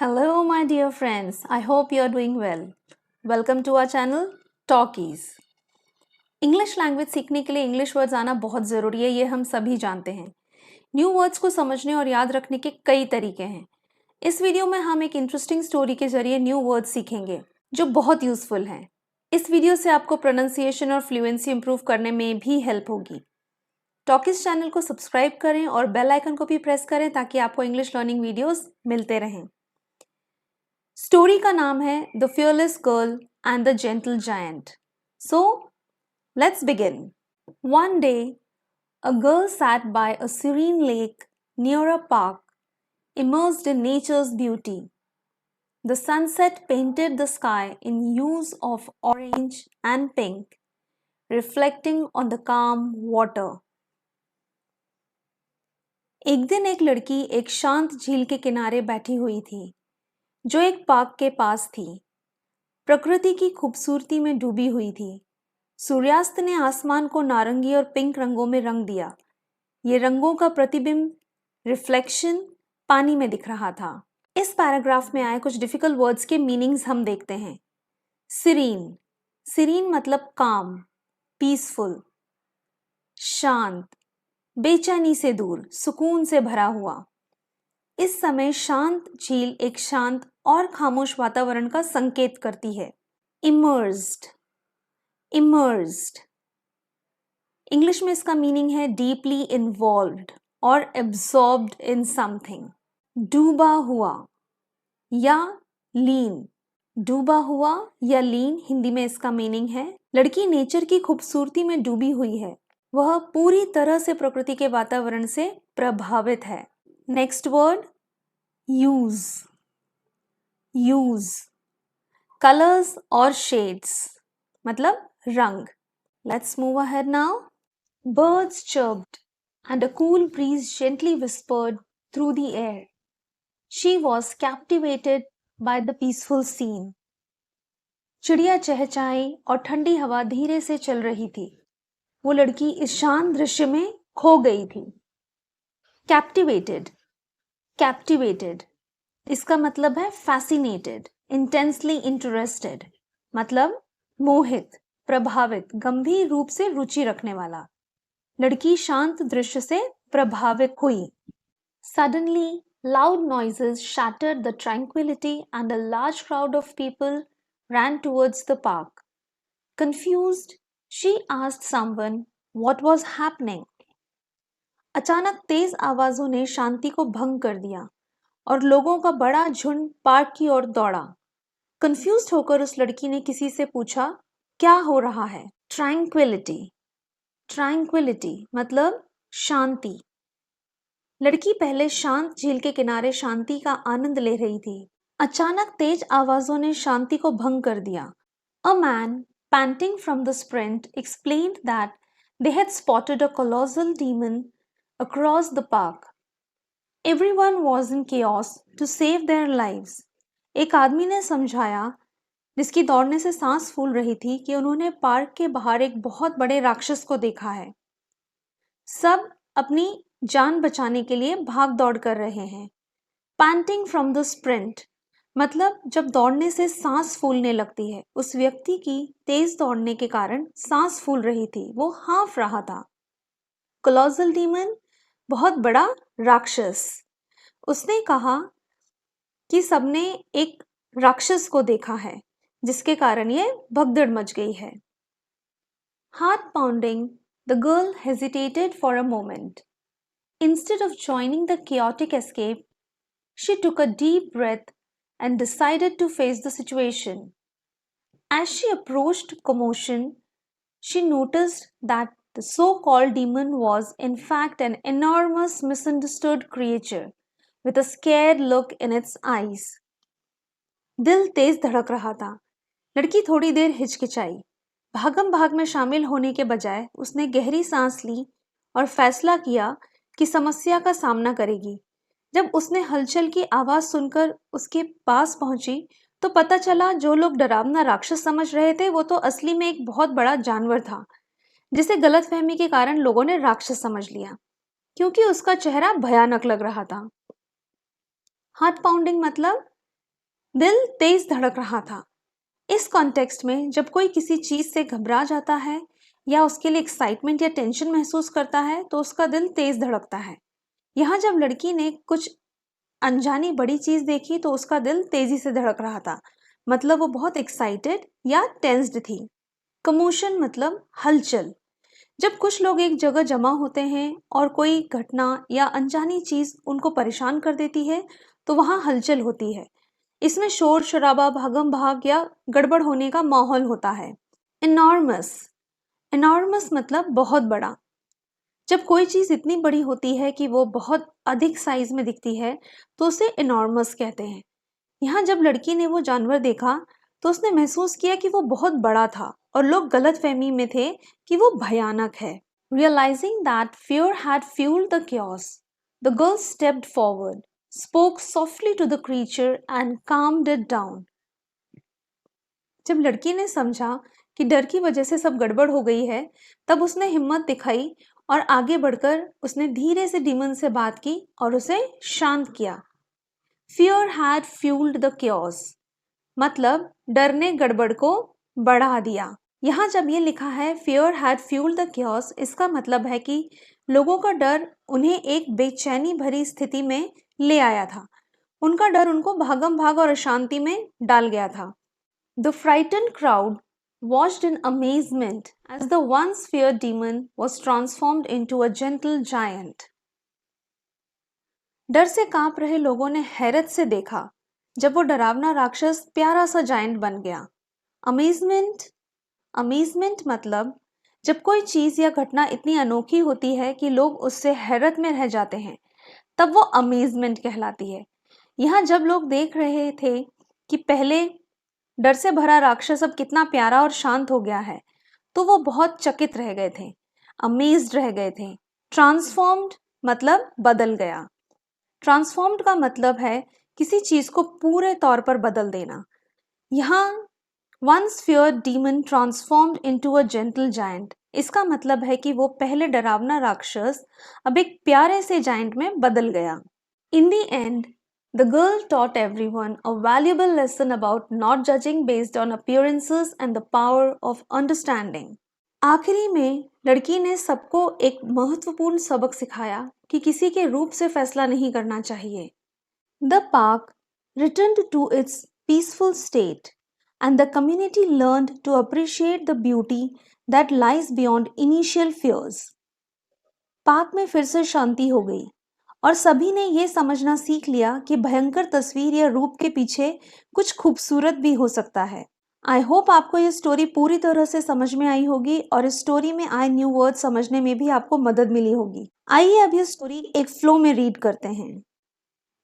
Hello, my dear friends. I hope you are doing well. Welcome to our channel Talkies. English language सीखने के लिए English words आना बहुत ज़रूरी है, ये हम सभी जानते हैं। न्यू वर्ड्स को समझने और याद रखने के कई तरीके हैं। इस वीडियो में हम एक इंटरेस्टिंग स्टोरी के जरिए न्यू वर्ड्स सीखेंगे जो बहुत यूजफुल हैं। इस वीडियो से आपको प्रोनाउंसिएशन और फ्लुएंसी इंप्रूव करने में भी हेल्प होगी। टॉकीज चैनल को सब्सक्राइब करें और बेल आइकन को भी प्रेस करें ताकि आपको इंग्लिश लर्निंग वीडियोस मिलते रहें। स्टोरी का नाम है the fearless girl and the gentle giant. So let's begin. One day a girl sat by a serene lake near a park, immersed in nature's beauty. The sunset painted the sky in hues of orange and pink, reflecting on the calm water. एक दिन एक लड़की एक शांत झील के किनारे बैठी हुई थी जो एक पार्क के पास थी। प्रकृति की खूबसूरती में डूबी हुई थी। सूर्यास्त ने आसमान को नारंगी और पिंक रंगों में रंग दिया। ये रंगों का प्रतिबिंब, रिफ्लेक्शन पानी में दिख रहा था। इस पैराग्राफ में आए कुछ डिफिकल्ट वर्ड्स के मीनिंग्स हम देखते हैं। सीरीन, सीरीन मतलब काम, पीसफुल। शांत, बेचैनी से दूर, सुकून से भरा हुआ। इस समय शांत झील एक शांत और खामोश वातावरण का संकेत करती है। इमर्स्ड, इमर्स्ड इंग्लिश में इसका मीनिंग है डीपली इन्वॉल्व्ड और एब्सॉर्ब्ड इन समथिंग। डूबा हुआ या लीन, डूबा हुआ या लीन हिंदी में इसका मीनिंग है लड़की नेचर की खूबसूरती में डूबी हुई है। वह पूरी तरह से प्रकृति के वातावरण से प्रभावित है। Next word use, use colours और शेड्स मतलब रंग। Let's move ahead now. Birds chirped and a cool breeze gently whispered through the air. She was captivated by the peaceful scene. चिड़िया चहचहाई और ठंडी हवा धीरे से चल रही थी। वो लड़की इस शांत दृश्य में खो गई थी। Captivated, captivated इसका मतलब है fascinated, intensely interested मतलब मोहित, प्रभावित, गंभीर रूप से रुचि रखने वाला। लड़की शांत दृश्य से प्रभावित हुई। Suddenly, loud noises shattered the tranquility and a large crowd of people ran towards the park. Confused, she asked someone what was happening. अचानक तेज आवाजों ने शांति को भंग कर दिया और लोगों का बड़ा झुंड पार्क की ओर दौड़ा। कंफ्यूज्ड होकर उस लड़की ने किसी से पूछा क्या हो रहा है। ट्रैंक्विलिटी, ट्रैंक्विलिटी मतलब शांति। लड़की पहले शांत झील के किनारे शांति का आनंद ले रही थी। अचानक तेज आवाजों ने शांति को भंग कर दिया। A man panting from the sprint explained that they had spotted a colossal demon across the park. Everyone was in chaos to save their lives. एक आदमी ने समझाया जिसकी दौड़ने से सांस फूल रही थी कि उन्होंने पार्क के बाहर एक बहुत बड़े राक्षस को देखा है। सब अपनी जान बचाने के लिए भाग दौड़ कर रहे हैं। पैंटिंग फ्रॉम द स्प्रिंट मतलब जब दौड़ने से सांस फूलने लगती है। उस व्यक्ति की तेज दौड़ने के कारण सांस फूल रही थी, वो हाँफ रहा था। कोलोसल डीमन बहुत बड़ा राक्षस। उसने कहा कि सबने एक राक्षस को देखा है जिसके कारण ये भगदड़ मच गई है। Heart pounding, the girl hesitated for a moment. Instead of joining the chaotic escape, she took a deep breath and decided to face the situation. As she approached commotion, she noticed that the so-called demon was in fact an enormous misunderstood creature with a scared look in its eyes. दिल तेज धड़क रहा था। लड़की थोड़ी देर हिचकिचाई। भागम भाग में शामिल होने के बजाय उसने गहरी सांस ली और फैसला किया कि समस्या का सामना करेगी। जब उसने हलचल की आवाज सुनकर उसके पास पहुंची तो पता चला जो लोग डरावना राक्षस समझ रहे थे वो तो असली में एक बहुत बड़ा जानवर था जिसे गलतफहमी के कारण लोगों ने राक्षस समझ लिया क्योंकि उसका चेहरा भयानक लग रहा था। हार्ट पाउंडिंग मतलब दिल तेज धड़क रहा था। इस कॉन्टेक्स्ट में जब कोई किसी चीज से घबरा जाता है या उसके लिए एक्साइटमेंट या टेंशन महसूस करता है तो उसका दिल तेज धड़कता है। यहाँ जब लड़की ने कुछ अनजानी बड़ी चीज देखी तो उसका दिल तेजी से धड़क रहा था, मतलब वो बहुत एक्साइटेड या टेंस्ड थी। कमोशन मतलब हलचल। जब कुछ लोग एक जगह जमा होते हैं और कोई घटना या अनजानी चीज उनको परेशान कर देती है तो वहां हलचल होती है। इसमें शोर शराबा, भागम भाग या गड़बड़ होने का माहौल होता है। इनॉर्मस। इनॉर्मस मतलब बहुत बड़ा। जब कोई चीज इतनी बड़ी होती है कि वो बहुत अधिक साइज में दिखती है तो उसे इनॉर्मस कहते हैं। यहाँ जब लड़की ने वो जानवर देखा तो उसने महसूस किया कि वो बहुत बड़ा था और लोग गलतफहमी में थे कि वो भयानक है। Realizing that fear had fueled the chaos, the girl stepped forward, spoke softly to the creature and calmed it down. जब लड़की ने समझा कि डर की वजह से सब गड़बड़ हो गई है, तब उसने हिम्मत दिखाई और आगे बढ़कर उसने धीरे से डीमन से बात की और उसे शांत किया। Fear had fueled the chaos, मतलब डर ने गड़बड़ को बढ़ा दिया। यहाँ जब ये लिखा है fear had fueled the chaos, इसका मतलब है कि लोगों का डर उन्हें एक बेचैनी भरी स्थिति में ले आया था। उनका डर उनको भागम भाग और अशांति में डाल गया था। The frightened crowd watched in amazement as the once feared demon was transformed into a gentle giant. डर से कांप रहे लोगों ने हैरत से देखा जब वो डरावना राक्षस प्यारा सा जायंट बन गया। अमेजमेंट। अमेजमेंट मतलब जब कोई चीज या घटना इतनी अनोखी होती है कि लोग उससे हैरत में रह जाते हैं, तब वो अमेजमेंट कहलाती है। यहाँ जब लोग देख रहे थे कि पहले डर से भरा राक्षस अब कितना प्यारा और शांत हो गया है, तो वो बहुत चकित रह गए थे, अमेज्ड रह गए थे। ट्रांसफॉर्म्ड मतलब बदल गया। ट्रांसफॉर्म्ड का मतलब है किसी चीज को पूरे तौर पर बदल देना। यहाँ once feared demon transformed into a gentle giant, इसका मतलब है कि वो पहले डरावना राक्षस अब एक प्यारे से जायंट में बदल गया। In the end, the girl taught everyone a valuable lesson about not judging based on appearances and the power of understanding. आखिरी में लड़की ने सबको एक महत्वपूर्ण सबक सिखाया कि किसी के रूप से फैसला नहीं करना चाहिए। The park returned to its peaceful state, and the community learned to appreciate the beauty that lies beyond initial fears. Park में फिर से शांति हो गई और सभी ने यह समझना सीख लिया कि भयंकर तस्वीर या रूप के पीछे कुछ खूबसूरत भी हो सकता है। आई होप आपको ये स्टोरी पूरी तरह से समझ में आई होगी और इस स्टोरी में आए न्यू वर्ड समझने में भी आपको मदद मिली होगी। आइए अब ये स्टोरी एक फ्लो में रीड करते हैं।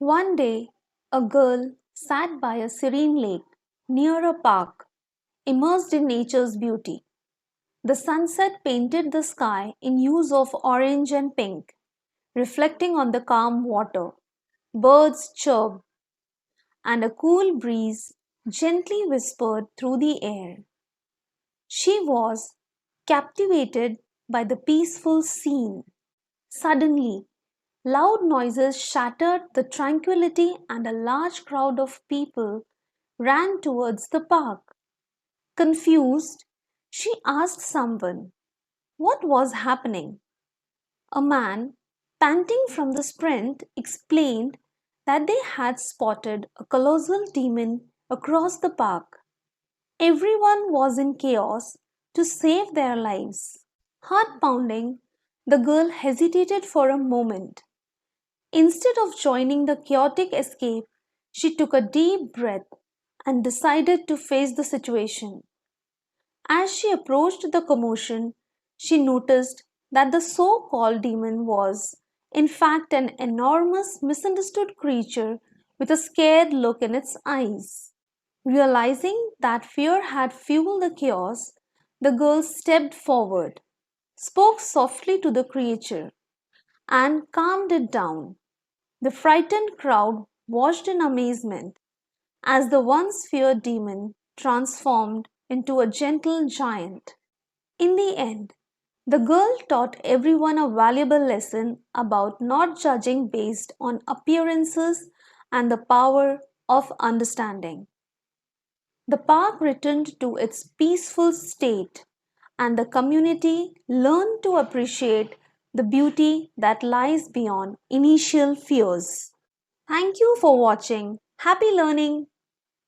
One day, a girl sat by a serene lake near a park, immersed in nature's beauty. The sunset painted the sky in hues of orange and pink, reflecting on the calm water. Birds chirped, and a cool breeze gently whispered through the air. She was captivated by the peaceful scene. Suddenly, loud noises shattered the tranquility, and a large crowd of people ran towards the park. Confused, she asked someone what was happening. A man, panting from the sprint, explained that they had spotted a colossal demon across the park. Everyone was in chaos to save their lives. Heart pounding, the girl hesitated for a moment. Instead of joining the chaotic escape, she took a deep breath and decided to face the situation. As she approached the commotion, she noticed that the so called demon was, in fact, an enormous misunderstood creature with a scared look in its eyes. Realizing that fear had fueled the chaos, the girl stepped forward, spoke softly to the creature, and calmed it down. The frightened crowd watched in amazement as the once feared demon transformed into a gentle giant. In the end, the girl taught everyone a valuable lesson about not judging based on appearances and the power of understanding. The park returned to its peaceful state, and the community learned to appreciate the beauty that lies beyond initial fears. Thank you for watching. Happy learning!